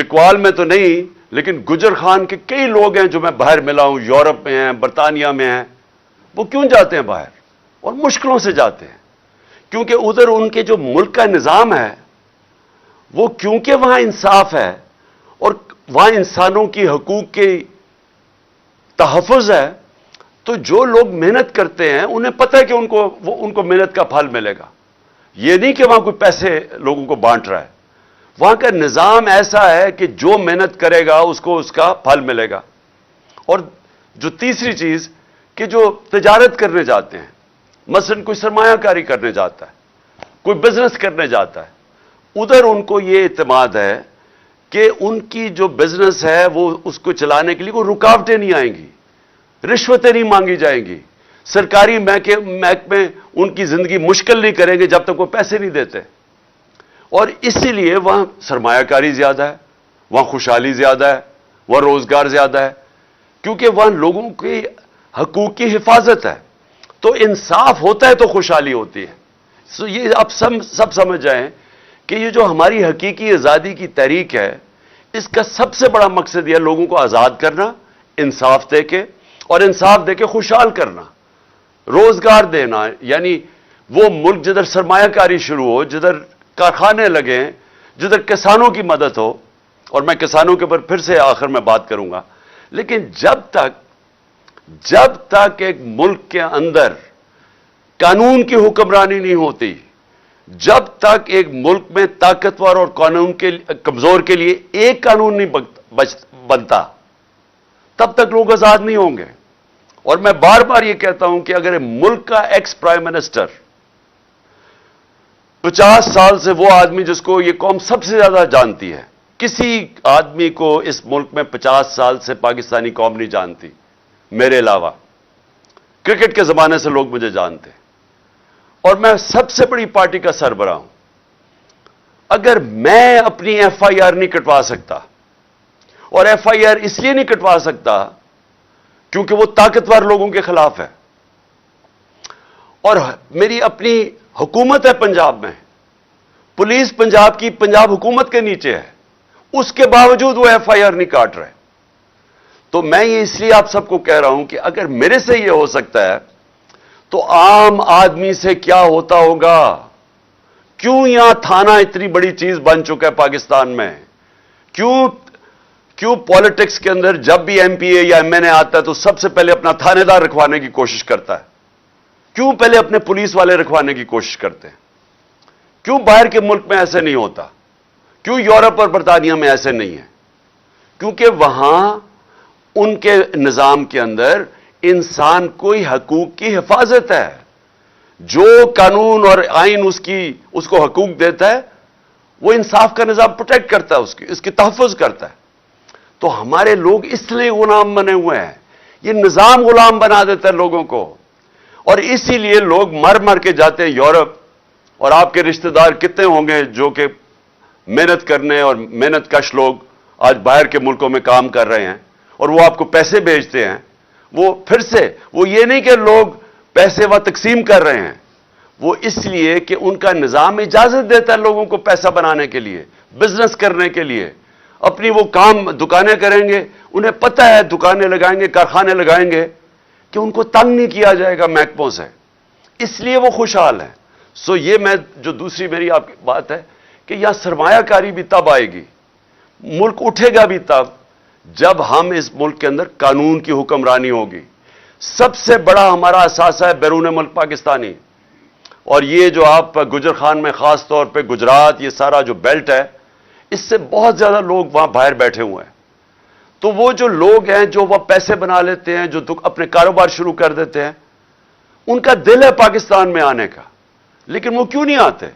چکوال میں تو نہیں، لیکن گجر خان کے کئی لوگ ہیں جو میں باہر ملا ہوں، یورپ میں ہیں، برطانیہ میں ہیں، وہ کیوں جاتے ہیں باہر؟ اور مشکلوں سے جاتے ہیں، کیونکہ ادھر ان کے جو ملک کا نظام ہے وہ کیونکہ وہاں انصاف ہے اور وہاں انسانوں کی حقوق کی تحفظ ہے، تو جو لوگ محنت کرتے ہیں انہیں پتہ ہے کہ ان کو محنت کا پھل ملے گا. یہ نہیں کہ وہاں کوئی پیسے لوگوں کو بانٹ رہا ہے. وہاں کا نظام ایسا ہے کہ جو محنت کرے گا اس کو اس کا پھل ملے گا. اور جو تیسری چیز کہ جو تجارت کرنے جاتے ہیں، مثلا کوئی سرمایہ کاری کرنے جاتا ہے، کوئی بزنس کرنے جاتا ہے، ادھر ان کو یہ اعتماد ہے کہ ان کی جو بزنس ہے وہ اس کو چلانے کے لیے کوئی رکاوٹیں نہیں آئیں گی، رشوتیں نہیں مانگی جائیں گی، سرکاری محکمے ان کی زندگی مشکل نہیں کریں گے جب تک وہ پیسے نہیں دیتے. اور اسی لیے وہاں سرمایہ کاری زیادہ ہے، وہاں خوشحالی زیادہ ہے، وہاں روزگار زیادہ ہے، کیونکہ وہاں لوگوں کی حقوق کی حفاظت ہے. تو انصاف ہوتا ہے تو خوشحالی ہوتی ہے. یہ آپ سب سمجھ جائیں کہ یہ جو ہماری حقیقی آزادی کی تحریک ہے، اس کا سب سے بڑا مقصد یہ لوگوں کو آزاد کرنا، انصاف دے کے، اور انصاف دے کے خوشحال کرنا، روزگار دینا. یعنی وہ ملک جدھر سرمایہ کاری شروع ہو، جدھر کارخانے لگیں، جدھر کسانوں کی مدد ہو. اور میں کسانوں کے اوپر پھر سے آخر میں بات کروں گا. لیکن جب تک ایک ملک کے اندر قانون کی حکمرانی نہیں ہوتی، جب تک ایک ملک میں طاقتور اور قانون کے کمزور کے لیے ایک قانون نہیں بنتا، تب تک لوگ آزاد نہیں ہوں گے. اور میں بار بار یہ کہتا ہوں کہ اگر ملک کا ایکس پرائم منسٹر 50 سال سے وہ آدمی جس کو یہ قوم سب سے زیادہ جانتی ہے، کسی آدمی کو اس ملک میں 50 سال سے پاکستانی قوم نہیں جانتی میرے علاوہ. کرکٹ کے زمانے سے لوگ مجھے جانتے ہیں، اور میں سب سے بڑی پارٹی کا سربراہ ہوں. اگر میں اپنی ایف آئی آر نہیں کٹوا سکتا، اور ایف آئی آر اس لیے نہیں کٹوا سکتا کیونکہ وہ طاقتور لوگوں کے خلاف ہے، اور میری اپنی حکومت ہے پنجاب میں، پولیس پنجاب کی پنجاب حکومت کے نیچے ہے، اس کے باوجود وہ ایف آئی آر نہیں کاٹ رہے. تو میں یہ اس لیے آپ سب کو کہہ رہا ہوں کہ اگر میرے سے یہ ہو سکتا ہے تو عام آدمی سے کیا ہوتا ہوگا؟ کیوں یہاں تھانہ اتنی بڑی چیز بن چکا ہے پاکستان میں؟ کیوں پالیٹکس کے اندر جب بھی ایم پی اے یا ایم این اے آتا ہے تو سب سے پہلے اپنا تھانے دار رکھوانے کی کوشش کرتا ہے؟ کیوں پہلے اپنے پولیس والے رکھوانے کی کوشش کرتے ہیں؟ کیوں باہر کے ملک میں ایسے نہیں ہوتا؟ کیوں یورپ اور برطانیہ میں ایسے نہیں ہے؟ کیونکہ وہاں ان کے نظام کے اندر انسان کوئی حقوق کی حفاظت ہے. جو قانون اور آئین اس کو حقوق دیتا ہے، وہ انصاف کا نظام پروٹیکٹ کرتا ہے، اس کی تحفظ کرتا ہے. تو ہمارے لوگ اس لیے غلام بنے ہوئے ہیں. یہ نظام غلام بنا دیتا ہے لوگوں کو، اور اسی لیے لوگ مر کے جاتے ہیں یورپ. اور آپ کے رشتہ دار کتنے ہوں گے جو کہ محنت کرنے اور محنت کش لوگ آج باہر کے ملکوں میں کام کر رہے ہیں، اور وہ آپ کو پیسے بھیجتے ہیں. وہ پھر سے وہ یہ نہیں کہ لوگ پیسے وہ تقسیم کر رہے ہیں، وہ اس لیے کہ ان کا نظام اجازت دیتا ہے لوگوں کو پیسہ بنانے کے لیے، بزنس کرنے کے لیے. اپنی وہ کام دکانیں کریں گے، انہیں پتہ ہے دکانیں لگائیں گے، کارخانے لگائیں گے کہ ان کو تنگ نہیں کیا جائے گا محکموں سے، اس لیے وہ خوشحال ہیں. یہ میں جو دوسری میری آپ کی بات ہے کہ یہاں سرمایہ کاری بھی تب آئے گی، ملک اٹھے گا بھی تب جب ہم اس ملک کے اندر قانون کی حکمرانی ہوگی. سب سے بڑا ہمارا اثاثہ ہے بیرون ملک پاکستانی. اور یہ جو آپ گجر خان میں خاص طور پہ گجرات، یہ سارا جو بیلٹ ہے، اس سے بہت زیادہ لوگ وہاں باہر بیٹھے ہوئے ہیں. تو وہ جو لوگ ہیں جو وہ پیسے بنا لیتے ہیں، جو اپنے کاروبار شروع کر دیتے ہیں، ان کا دل ہے پاکستان میں آنے کا، لیکن وہ کیوں نہیں آتے؟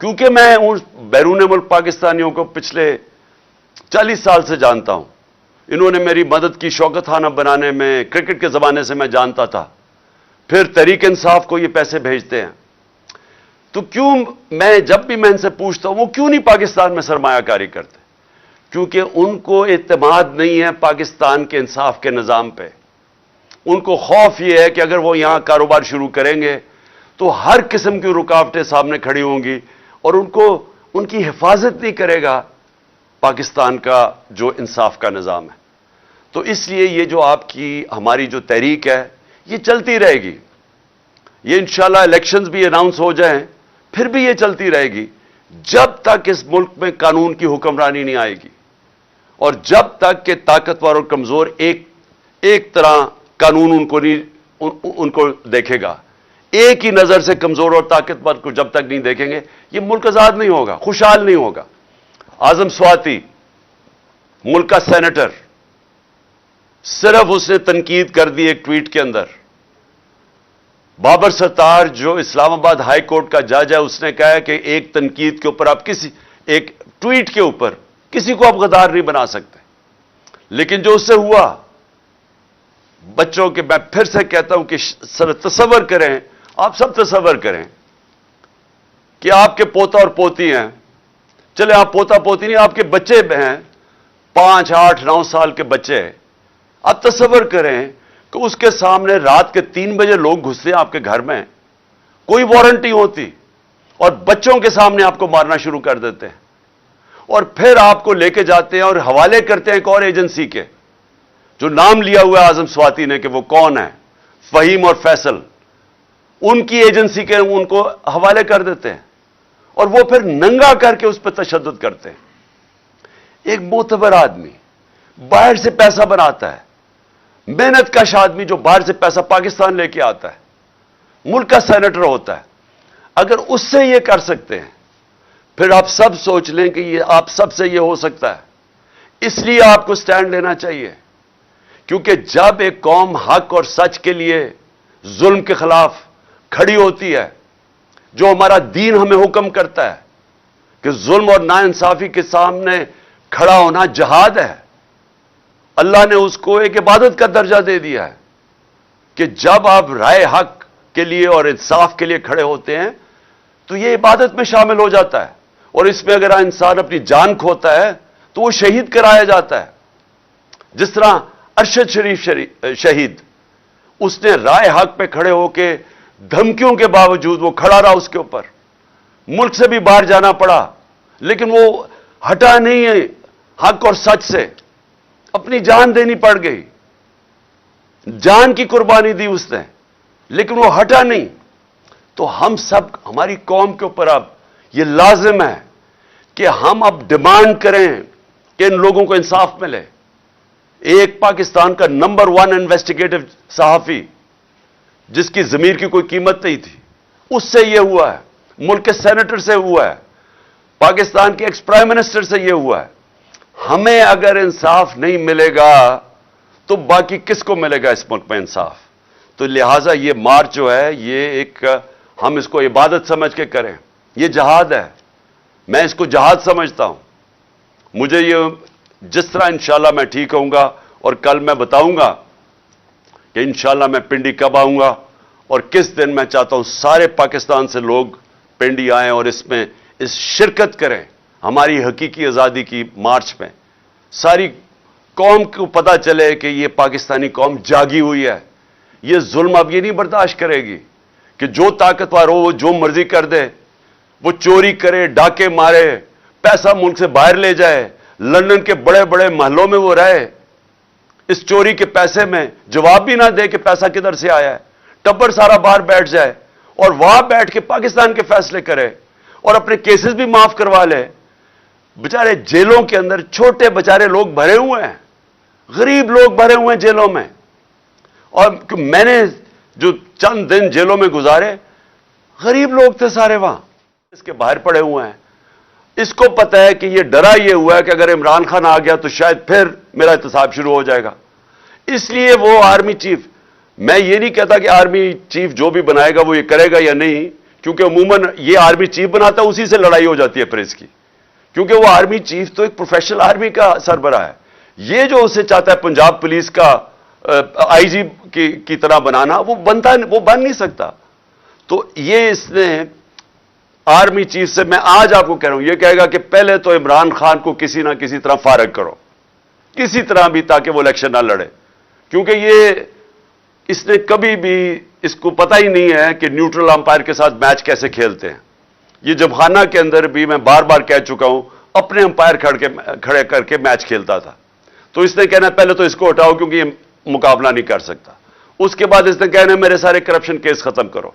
کیونکہ میں ان بیرون ملک پاکستانیوں کو پچھلے 40 سال سے جانتا ہوں. انہوں نے میری مدد کی شوکت خانہ بنانے میں، کرکٹ کے زمانے سے میں جانتا تھا. پھر تحریک انصاف کو یہ پیسے بھیجتے ہیں. تو کیوں جب بھی میں ان سے پوچھتا ہوں وہ کیوں نہیں پاکستان میں سرمایہ کاری کرتے؟ کیونکہ ان کو اعتماد نہیں ہے پاکستان کے انصاف کے نظام پہ. ان کو خوف یہ ہے کہ اگر وہ یہاں کاروبار شروع کریں گے تو ہر قسم کی رکاوٹیں سامنے کھڑی ہوں گی، اور ان کی حفاظت نہیں کرے گا پاکستان کا جو انصاف کا نظام ہے. تو اس لیے یہ جو آپ کی ہماری جو تحریک ہے یہ چلتی رہے گی. یہ انشاءاللہ الیکشنز بھی اناؤنس ہو جائیں پھر بھی یہ چلتی رہے گی جب تک اس ملک میں قانون کی حکمرانی نہیں آئے گی، اور جب تک کہ طاقتور اور کمزور ایک طرح قانون ان کو دیکھے گا. ایک ہی نظر سے کمزور اور طاقتور کو جب تک نہیں دیکھیں گے یہ ملک آزاد نہیں ہوگا، خوشحال نہیں ہوگا. اعظم سواتی ملک کا سینیٹر، صرف اس نے تنقید کر دی ایک ٹویٹ کے اندر. بابر ستار جو اسلام آباد ہائی کورٹ کا جج ہے اس نے کہا ہے کہ ایک تنقید کے اوپر آپ ایک ٹویٹ کے اوپر کسی کو آپ غدار نہیں بنا سکتے. لیکن جو اس سے ہوا، بچوں کے، میں پھر سے کہتا ہوں کہ تصور کریں، آپ سب تصور کریں کہ آپ کے پوتا اور پوتی ہیں، چلے آپ پوتا پوتی نہیں، آپ کے بچے ہیں 5, 8, 9 سال کے بچے. آپ تصور کریں کہ اس کے سامنے رات کے 3 بجے لوگ گھستے ہیں آپ کے گھر میں، کوئی وارنٹ نہیں ہوتی، اور بچوں کے سامنے آپ کو مارنا شروع کر دیتے ہیں، اور پھر آپ کو لے کے جاتے ہیں اور حوالے کرتے ہیں ایک اور ایجنسی کے، جو نام لیا ہوا ہے اعظم سواتی نے کہ وہ کون ہے، فہیم اور فیصل، ان کی ایجنسی کے ان کو حوالے کر دیتے ہیں، اور وہ پھر ننگا کر کے اس پہ تشدد کرتے ہیں. ایک معتبر آدمی باہر سے پیسہ بناتا ہے، محنت کش آدمی جو باہر سے پیسہ پاکستان لے کے آتا ہے، ملک کا سینیٹر ہوتا ہے، اگر اس سے یہ کر سکتے ہیں پھر آپ سب سوچ لیں کہ یہ آپ سب سے یہ ہو سکتا ہے. اس لیے آپ کو سٹینڈ لینا چاہیے، کیونکہ جب ایک قوم حق اور سچ کے لیے ظلم کے خلاف کھڑی ہوتی ہے، جو ہمارا دین ہمیں حکم کرتا ہے کہ ظلم اور ناانصافی کے سامنے کھڑا ہونا جہاد ہے، اللہ نے اس کو ایک عبادت کا درجہ دے دیا ہے کہ جب آپ رائے حق کے لیے اور انصاف کے لیے کھڑے ہوتے ہیں تو یہ عبادت میں شامل ہو جاتا ہے. اور اس میں اگر انسان اپنی جان کھوتا ہے تو وہ شہید کرایا جاتا ہے. جس طرح ارشد شریف شہید، اس نے رائے حق پہ کھڑے ہو کے دھمکیوں کے باوجود وہ کھڑا رہا، اس کے اوپر ملک سے بھی باہر جانا پڑا لیکن وہ ہٹا نہیں ہے حق اور سچ سے، اپنی جان دینی پڑ گئی، جان کی قربانی دی اس نے لیکن وہ ہٹا نہیں. تو ہم سب، ہماری قوم کے اوپر اب یہ لازم ہے کہ ہم اب ڈیمانڈ کریں کہ ان لوگوں کو انصاف ملے. ایک پاکستان کا نمبر 1 انویسٹیگیٹو صحافی جس کی ضمیر کی کوئی قیمت نہیں تھی، اس سے یہ ہوا ہے، ملک کے سینیٹر سے ہوا ہے، پاکستان کے ایکس پرائم منسٹر سے یہ ہوا ہے. ہمیں اگر انصاف نہیں ملے گا تو باقی کس کو ملے گا اس ملک میں انصاف؟ تو لہٰذا یہ مارچ جو ہے یہ ایک، ہم اس کو عبادت سمجھ کے کریں، یہ جہاد ہے. میں اس کو جہاد سمجھتا ہوں. مجھے یہ جس طرح انشاءاللہ میں ٹھیک ہوں گا، اور کل میں بتاؤں گا کہ انشاءاللہ میں پنڈی کب آؤں گا اور کس دن. میں چاہتا ہوں سارے پاکستان سے لوگ پنڈی آئیں اور اس میں شرکت کریں ہماری حقیقی آزادی کی مارچ میں. ساری قوم کو پتہ چلے کہ یہ پاکستانی قوم جاگی ہوئی ہے. یہ ظلم اب یہ نہیں برداشت کرے گی کہ جو طاقتور ہو وہ جو مرضی کر دے، وہ چوری کرے، ڈاکے مارے، پیسہ ملک سے باہر لے جائے، لندن کے بڑے بڑے محلوں میں وہ رہے، اس چوری کے پیسے میں جواب بھی نہ دے کہ پیسہ کدھر سے آیا ہے، ٹبر سارا باہر بیٹھ جائے اور وہاں بیٹھ کے پاکستان کے فیصلے کرے اور اپنے کیسز بھی معاف کروا لے. بیچارے جیلوں کے اندر چھوٹے بیچارے لوگ بھرے ہوئے ہیں، غریب لوگ بھرے ہوئے ہیں جیلوں میں. اور میں نے جو چند دن جیلوں میں گزارے، غریب لوگ تھے سارے وہاں، اس کے باہر پڑے ہوئے ہیں. اس کو پتہ ہے کہ یہ ڈرا یہ ہوا ہے کہ اگر عمران خان آ گیا تو شاید پھر میرا احتساب شروع ہو جائے گا. اس لیے وہ آرمی چیف، میں یہ نہیں کہتا کہ آرمی چیف جو بھی بنائے گا وہ یہ کرے گا یا نہیں، کیونکہ عموماً یہ آرمی چیف بناتا ہے اسی سے لڑائی ہو جاتی ہے پھر اس کی، کیونکہ وہ آرمی چیف تو ایک پروفیشنل آرمی کا سربراہ ہے. یہ جو اسے چاہتا ہے پنجاب پولیس کا آئی جی کی طرح بنانا، وہ بن نہیں سکتا. تو یہ اس نے آرمی چیف سے، میں آج آپ کو کہہ رہا ہوں، یہ کہے گا کہ پہلے تو عمران خان کو کسی نہ کسی طرح فارغ کرو، کسی طرح بھی، تاکہ وہ الیکشن نہ لڑے. کیونکہ اس نے کبھی بھی، اس کو پتہ ہی نہیں ہے کہ نیوٹرل امپائر کے ساتھ میچ کیسے کھیلتے ہیں. یہ جمخانہ کے اندر بھی میں بار بار کہہ چکا ہوں، اپنے امپائر کھڑے کر کے میچ کھیلتا تھا. تو اس نے کہنا پہلے تو اس کو ہٹاؤ کیونکہ یہ مقابلہ نہیں کر سکتا. اس کے بعد اس نے کہنا میرے سارے کرپشن کیس ختم کرو.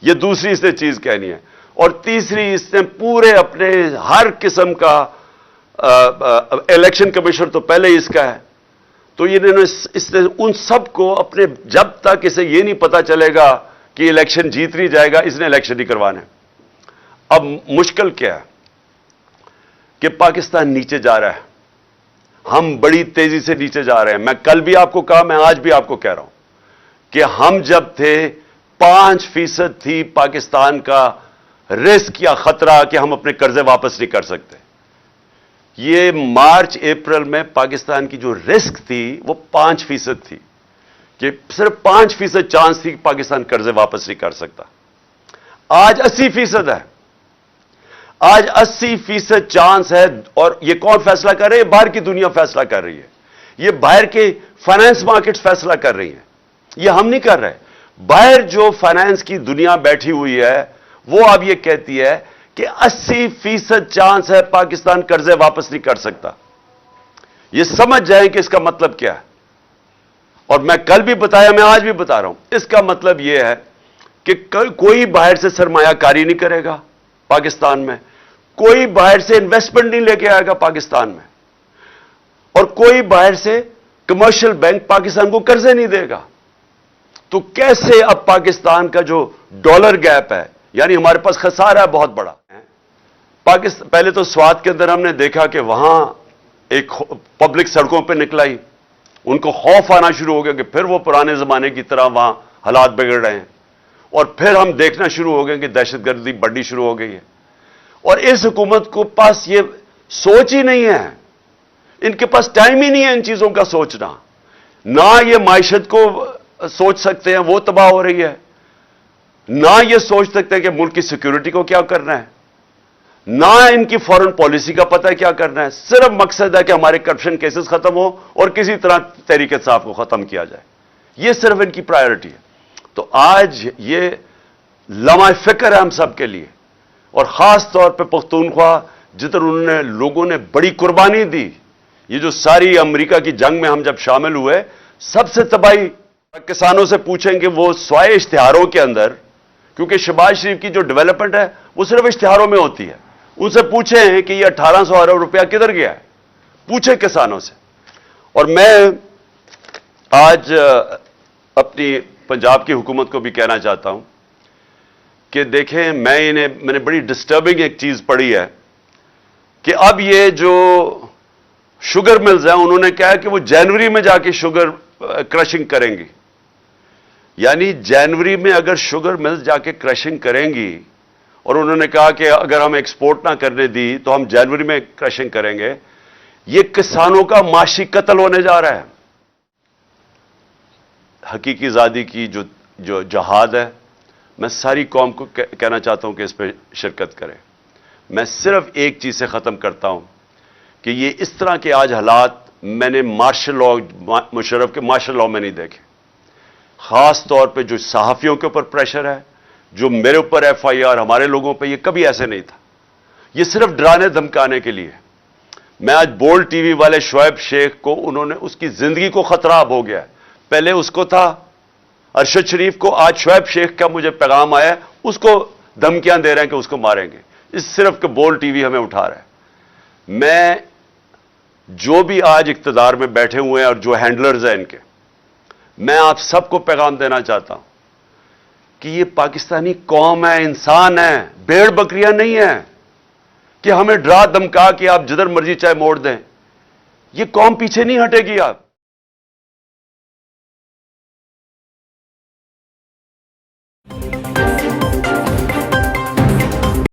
یہ دوسری اس نے چیز کہنی ہے. اور تیسری اس نے پورے اپنے ہر قسم کا الیکشن کمیشن تو پہلے ہی اس کا ہے. تو اس نے ان سب کو اپنے جب تک اسے یہ نہیں پتا چلے گا کہ الیکشن جیت نہیں جائے گا اس نے الیکشن نہیں کروانے. اب مشکل کیا ہے کہ پاکستان نیچے جا رہا ہے. ہم بڑی تیزی سے نیچے جا رہے ہیں. میں کل بھی آپ کو کہا, میں آج بھی آپ کو کہہ رہا ہوں کہ ہم جب تھے 5% تھی پاکستان کا رسک یا خطرہ کہ ہم اپنے قرضے واپس نہیں کر سکتے. یہ مارچ اپریل میں پاکستان کی جو رسک تھی وہ 5% تھی کہ صرف 5% چانس تھی کہ پاکستان قرضے واپس نہیں کر سکتا. آج 80% ہے. آج 80% چانس ہے. اور یہ کون فیصلہ کر رہے ہیں؟ باہر کی دنیا فیصلہ کر رہی ہے. یہ باہر کے فائنانس مارکیٹس فیصلہ کر رہی ہیں. یہ ہم نہیں کر رہے. باہر جو فائنانس کی دنیا بیٹھی ہوئی ہے وہ اب یہ کہتی ہے کہ 80% چانس ہے پاکستان قرضے واپس نہیں کر سکتا. یہ سمجھ جائیں کہ اس کا مطلب کیا ہے. اور میں کل بھی بتایا, میں آج بھی بتا رہا ہوں, اس کا مطلب یہ ہے کہ کوئی باہر سے سرمایہ کاری نہیں کرے گا پاکستان میں, کوئی باہر سے انویسٹمنٹ نہیں لے کے آئے گا پاکستان میں, اور کوئی باہر سے کمرشل بینک پاکستان کو قرضے نہیں دے گا. تو کیسے اب پاکستان کا جو ڈالر گیپ ہے, یعنی ہمارے پاس خسارہ ہے بہت بڑا. پہلے تو سوات کے اندر ہم نے دیکھا کہ وہاں ایک پبلک سڑکوں پہ نکلائی, ان کو خوف آنا شروع ہو گیا کہ پھر وہ پرانے زمانے کی طرح وہاں حالات بگڑ رہے ہیں. اور پھر ہم دیکھنا شروع ہو گئے کہ دہشت گردی بڑھنی شروع ہو گئی ہے. اور اس حکومت کو پاس یہ سوچ ہی نہیں ہے, ان کے پاس ٹائم ہی نہیں ہے ان چیزوں کا سوچنا. نہ یہ معیشت کو سوچ سکتے ہیں, وہ تباہ ہو رہی ہے, نہ یہ سوچ سکتے ہیں کہ ملک کی سیکیورٹی کو کیا کرنا ہے, نہ ان کی فورن پالیسی کا پتہ ہے کیا کرنا ہے. صرف مقصد ہے کہ ہمارے کرپشن کیسز ختم ہو اور کسی طرح تحریک انصاف کو ختم کیا جائے. یہ صرف ان کی پرائیورٹی ہے. تو آج یہ لمحہ فکر ہے ہم سب کے لیے, اور خاص طور پہ پختونخوا جدھر انہوں نے لوگوں نے بڑی قربانی دی. یہ جو ساری امریکہ کی جنگ میں ہم جب شامل ہوئے, سب سے تباہی کسانوں سے پوچھیں کہ وہ سوائے اشتہاروں کے اندر, کیونکہ شہباز شریف کی جو ڈیولپمنٹ ہے وہ صرف اشتہاروں میں ہوتی ہے, ان سے پوچھیں کہ یہ 1800 ارب روپیہ کدھر گیا ہے, پوچھیں کسانوں سے. اور میں آج اپنی پنجاب کی حکومت کو بھی کہنا چاہتا ہوں کہ دیکھیں, میں نے بڑی ڈسٹربنگ ایک چیز پڑھی ہے کہ اب یہ جو شوگر ملز ہیں انہوں نے کہا کہ وہ جنوری میں جا کے شوگر کرشنگ کریں گی. یعنی جنوری میں اگر شوگر ملز جا کے کرشنگ کریں گی, اور انہوں نے کہا کہ اگر ہم ایکسپورٹ نہ کرنے دی تو ہم جنوری میں کرشنگ کریں گے. یہ کسانوں کا معاشی قتل ہونے جا رہا ہے. حقیقی آزادی کی جو جہاد ہے, میں ساری قوم کو کہنا چاہتا ہوں کہ اس پہ شرکت کریں. میں صرف ایک چیز سے ختم کرتا ہوں کہ یہ اس طرح کے آج حالات میں نے مارشل لاء, مشرف کے مارشل لاء میں نہیں دیکھے. خاص طور پہ جو صحافیوں کے اوپر پریشر ہے, جو میرے اوپر ایف آئی آر, ہمارے لوگوں پہ, یہ کبھی ایسے نہیں تھا. یہ صرف ڈرانے دھمکانے کے لیے. میں آج بولڈ ٹی وی والے شعیب شیخ کو, انہوں نے اس کی زندگی کو خطرہ ہو گیا ہے. پہلے اس کو تھا ارشد شریف کو, آج شعیب شیخ کا مجھے پیغام آیا, اس کو دھمکیاں دے رہے ہیں کہ اس کو ماریں گے. اس صرف کہ بولڈ ٹی وی ہمیں اٹھا رہا ہے. میں جو بھی آج اقتدار میں بیٹھے ہوئے ہیں اور جو ہینڈلرز ہیں ان کے, میں آپ سب کو پیغام دینا چاہتا ہوں کہ یہ پاکستانی قوم ہے, انسان ہے, بھیڑ بکریاں نہیں ہیں کہ ہمیں ڈرا دمکا کہ آپ جدھر مرضی چاہے موڑ دیں. یہ قوم پیچھے نہیں ہٹے گی. آپ